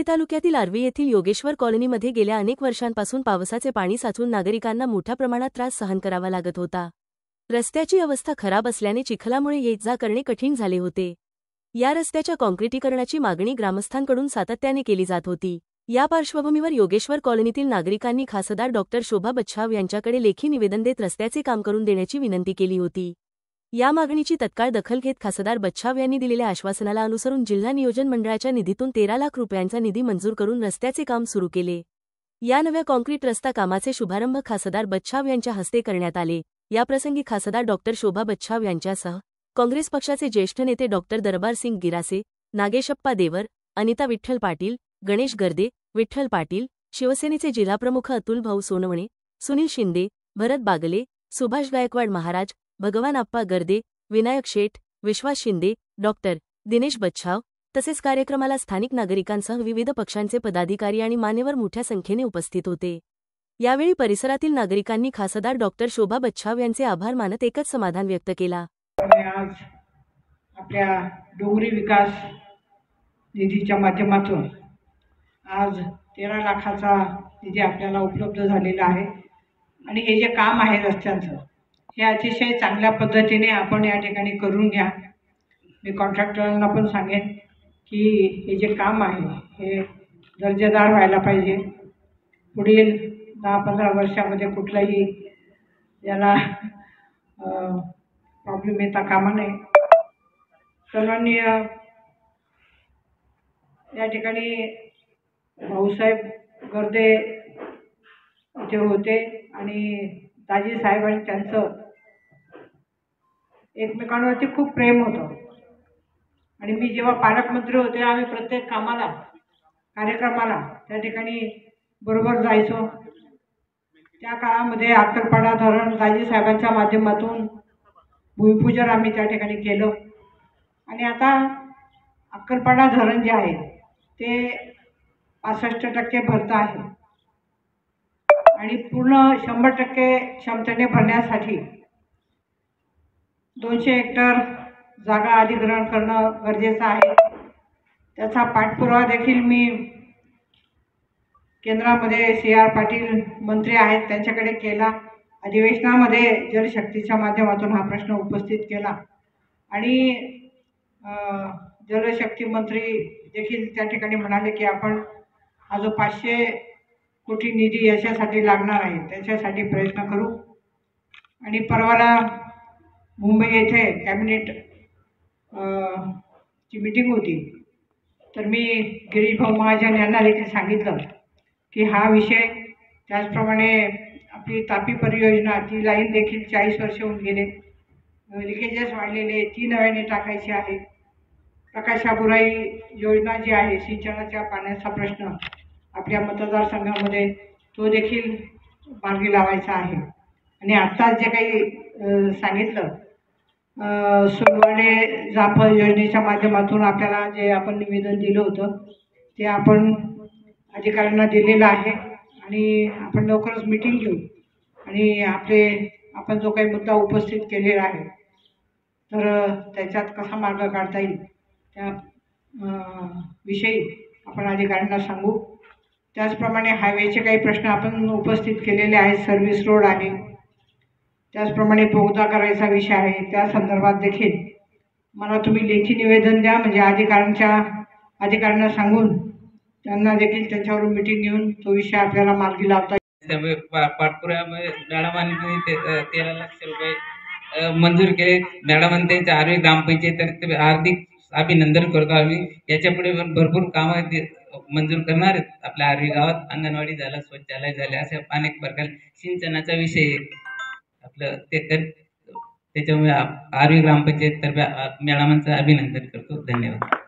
माढे तालुक्यातील आर्वी येथील योगेश्वर कॉलनीमध्ये गेल्या अनेक वर्षांपासून पावसाचे पाणी साचून नागरिकांना मोठ्या प्रमाणात त्रास सहन करावा लागत होता। रस्त्याची अवस्था खराब असल्याने चिखलामुळे ये-जा करणे कठीण झाले होते। या रस्त्याच्या काँक्रिटीकरणाची मागणी ग्रामस्थांकडून सातत्याने केली जात होती। या पार्श्वभूमीवर योगेश्वर कॉलनीतील नागरिकांनी खासदार डॉ. शोभा बच्छाव यांच्याकडे लेखी निवेदन देत रस्त्याचे काम करून देण्याची विनंती केली होती। या मागणीची तत्काळ दखल घेत खासदार बच्छाव यांनी दिलेल्या आश्वासनाला अनुसरून जिल्हा नियोजन मंडळाच्या निधीतून 13 लाख रुपयांचा निधी मंजूर करून रस्त्याचे काम सुरू केले। या नव्या काँक्रीट रस्ता कामाचे शुभारंभ खासदार बच्छाव यांच्या हस्ते करण्यात आले। याप्रसंगी खासदार डॉ. शोभा बच्छाव यांच्यासह काँग्रेस पक्षाचे ज्येष्ठ नेते डॉ. दरबारसिंग गिरासे, नागेशप्पा देवर, अनिता विठ्ठल पाटील, गणेश गर्दे, विठ्ठल पाटील, शिवसेनेचे जिल्हाप्रमुख अतुलभाऊ सोनवणे, सुनील शिंदे, भरत बागले, सुभाष गायकवाड महाराज, भगवान आप्पा गर्दे, विनायक शेठ, विश्वास शिंदे, डॉ. दिनेश बच्छाव तसेच कार्यक्रमाला स्थानिक नागरिकांसह विविध पक्षांचे पदाधिकारी आणि मान्यवर मोठ्या संख्येने उपस्थित होते। यावेळी परिसरातील नागरिकांनी खासदार डॉ. शोभा बच्छाव यांचे आभार मानत एकच समाधान व्यक्त केला। आज आपल्या डोंगरी विकास निधीच्या माध्यमातून आज 13 लाखाचा निधी आपल्याला उपलब्ध झालेला आहे आणि हे जे काम आहे रस्त्यांचं हे अतिशय चांगल्या पद्धतीने आपण या ठिकाणी करून घ्या। मी कॉन्ट्रॅक्टरांना पण सांगेन की हे जे काम आहे हे दर्जेदार व्हायला पाहिजे। पुढील 10-15 वर्षामध्ये कुठलाही याला प्रॉब्लेम येता कामा नये। सर्वांनी या ठिकाणी भाऊसाहेब गर्दे इथे होते आणि दाजी साहेब आणि त्यांचं एकमेकांवरती खूप प्रेम होतं आणि मी जेव्हा पालकमंत्री होते आम्ही प्रत्येक कामाला कार्यक्रमाला त्या ठिकाणी बरोबर जायचो। त्या काळामध्ये अक्कलपाडा धरण दाजी साहेबांच्या माध्यमातून भूमिपूजन आम्ही त्या ठिकाणी केलं आणि आता अक्कलपाडा धरण जे आहे ते 65% भरतं आहे आणि पूर्ण 100% क्षमतेने भरण्यासाठी 200 हेक्टर जागा अधिग्रहण करणं गरजेचं आहे। त्याचा पाठपुरावा देखील मी केंद्रामध्ये CR पाटील मंत्री आहेत त्यांच्याकडे केला। अधिवेशनामध्ये जलशक्तीच्या माध्यमातून हा प्रश्न उपस्थित केला आणि जलशक्ती मंत्री देखील त्या ठिकाणी म्हणाले की आपण हा जो 500 कोटी निधी याच्यासाठी लागणार आहे त्याच्यासाठी प्रयत्न करू। आणि परवाला मुंबई येथे कॅबिनेट ची मीटिंग होती तर मी गिरीश भाऊ महाजन यांना देखील सांगितलं की हा विषय त्याचप्रमाणे आपली तापी परियोजना ती लाईन देखील 40 वर्ष होऊन गेले, लिकेजेस वाढलेले, ती नव्याने टाकायची आहे। प्रकाशाबुराई योजना जी आहे सिंचनाच्या पाण्याचा प्रश्न आपल्या मतदारसंघामध्ये तो देखील मार्गी लावायचा आहे। आणि आत्ताच जे काही सांगितलं सुलवाडे जाफळ योजनेच्या माध्यमातून आपल्याला जे आपण निवेदन दिलं होतं ते आपण अधिकाऱ्यांना दिलेलं आहे आणि आपण लवकरच मीटिंग घेऊ आणि आपण जो काही मुद्दा उपस्थित केलेला आहे तर त्याच्यात कसा मार्ग काढता येईल त्या विषयी आपण अधिकाऱ्यांना सांगू। त्याचप्रमाणे हायवेचे काही प्रश्न आपण उपस्थित केलेले आहेत, सर्व्हिस रोड आहे, त्याचप्रमाणे बोगदा करायचा विषय आहे, त्या संदर्भात देखील मला तुम्ही लेखी निवेदन द्या म्हणजे अधिकाऱ्यांना सांगून त्यांना देखील त्याच्यावरून मीटिंग घेऊन तो विषय आपल्याला मार्गी लावता येईल। पाठपुराव्यामध्ये मॅडमांनी 13 लाख रुपये मंजूर केले। मॅडमांनी त्यांच्या आर्वी ग्रामपंचायत हार्दिक अभिनंदन करतो आम्ही। याच्यापुढे भरपूर कामं मंजूर करणार आहेत आपल्या आर्वी गावात। अंगणवाडी झाला, शौचालय झाले, अशा अनेक प्रकार सिंचनाचा विषय आपलं त्याच्यामुळे आर्वी ग्रामपंचायत तर्फे मॅडमांचं अभिनंदन करतो। धन्यवाद।